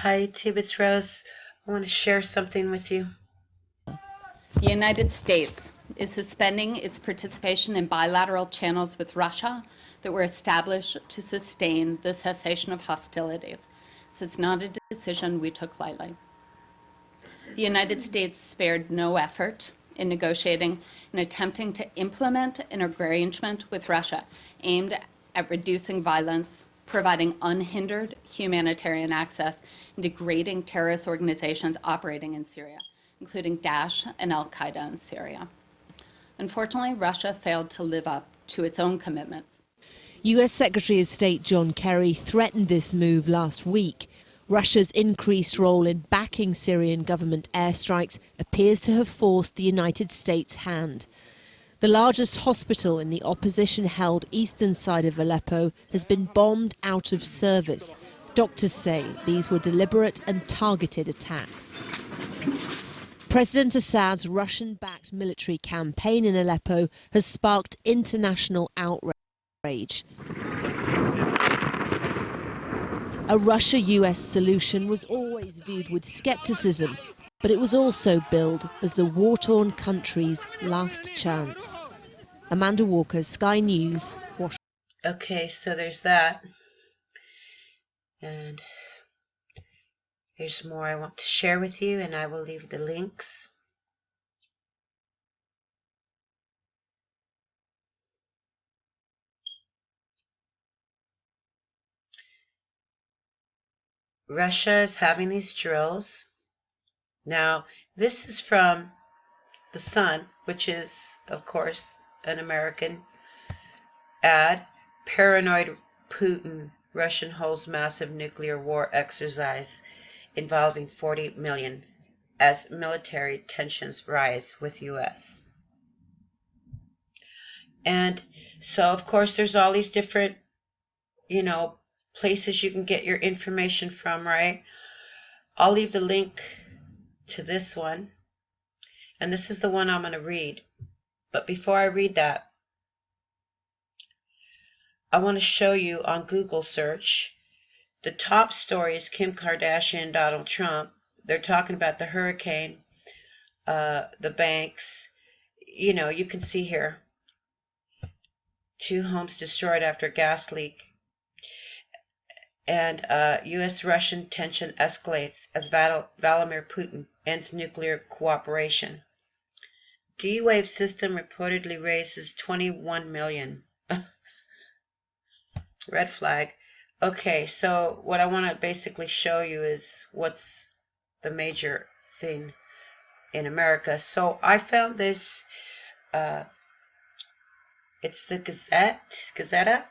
Hi, Tube, it's Rose. I want to share something with you. The United States is suspending its participation in bilateral channels with Russia that were established to sustain the cessation of hostilities. This is not a decision we took lightly. The United States spared no effort in negotiating and attempting to implement an arrangement with Russia aimed at reducing violence, providing unhindered humanitarian access, and degrading terrorist organizations operating in Syria, including Daesh and Al Qaeda in Syria. Unfortunately, Russia failed to live up to its own commitments. US Secretary of State John Kerry threatened this move last week. Russia's increased role in backing Syrian government airstrikes appears to have forced the United States' hand. The largest hospital in the opposition-held eastern side of Aleppo has been bombed out of service. Doctors say these were deliberate and targeted attacks. President Assad's Russian-backed military campaign in Aleppo has sparked international outrage. A Russia-US solution was always viewed with skepticism, but it was also billed as the war-torn country's last chance. Amanda Walker, Sky News, Washington. Okay, so there's that. And here's more I want to share with you, and I will leave the links. Russia is having these drills. Now, this is from The Sun, which is, of course, an American ad. Paranoid Putin, Russian holds massive nuclear war exercise involving 40 million as military tensions rise with US. And so, of course, there's all these different, places you can get your information from, right? I'll leave the link to this one. And this is the one I'm going to read. But before I read that, I want to show you on Google search. The top story is Kim Kardashian, Donald Trump. They're talking about the hurricane, the banks. You can see here 2 homes destroyed after gas leak. And U.S.-Russian tension escalates as Vladimir Putin ends nuclear cooperation. D-Wave system reportedly raises 21 million. Red flag. Okay, so what I want to basically show you is what's the major thing in America. So I found this, it's the Gazeta,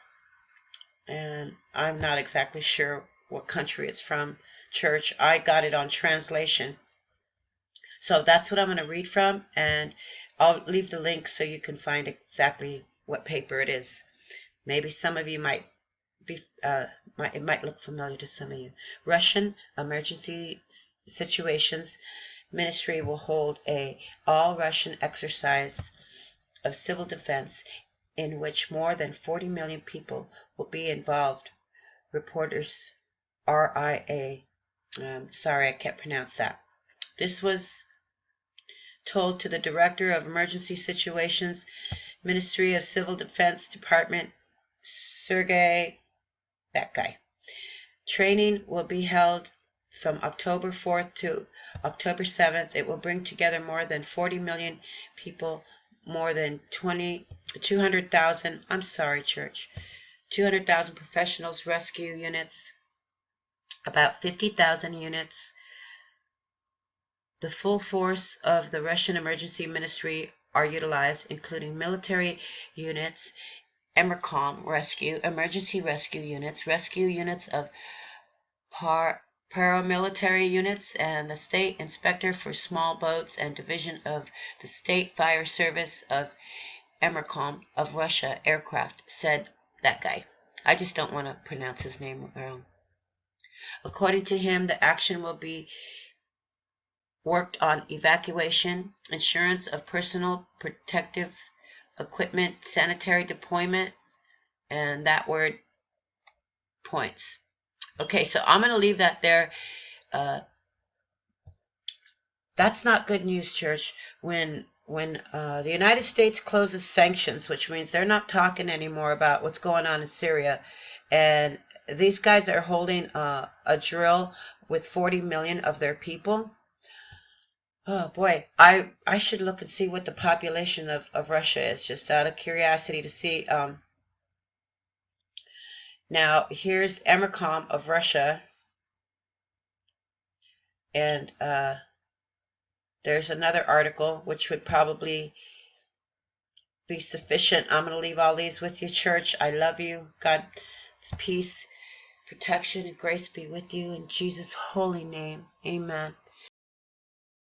and I'm not exactly sure what country it's from, Church. I got it on translation. So that's what I'm going to read from, and I'll leave the link so you can find exactly what paper it is. Maybe some of you might be, it might look familiar to some of you. Russian Emergency Situations Ministry will hold a all-Russian exercise of civil defense in which more than 40 million people will be involved. Reporters RIA. Sorry, I can't pronounce that. This was told to the Director of Emergency Situations, Ministry of Civil Defense Department, Sergei, that guy. Training will be held from October 4th to October 7th. It will bring together more than 40 million people, more than 200,000, I'm sorry, Church, 200,000 professionals, rescue units, about 50,000 units. The full force of the Russian Emergency Ministry are utilized, including military units, EMERCOM rescue, emergency rescue units of paramilitary units, and the State Inspector for Small Boats and Division of the State Fire Service of EMERCOM of Russia aircraft, said that guy. I just don't want to pronounce his name wrong. According to him, the action will be worked on evacuation, insurance of personal protective equipment, sanitary deployment, and that word points. Okay, so I'm going to leave that there. That's not good news, church. When the United States closes sanctions, which means they're not talking anymore about what's going on in Syria, and these guys are holding a drill with 40 million of their people. Oh boy, I should look and see what the population of Russia is, just out of curiosity to see. Now here's Emercom of Russia, and there's another article which would probably be sufficient. I'm going to leave all these with you, church. I love you. God's peace, protection, and grace be with you in Jesus' holy name. Amen.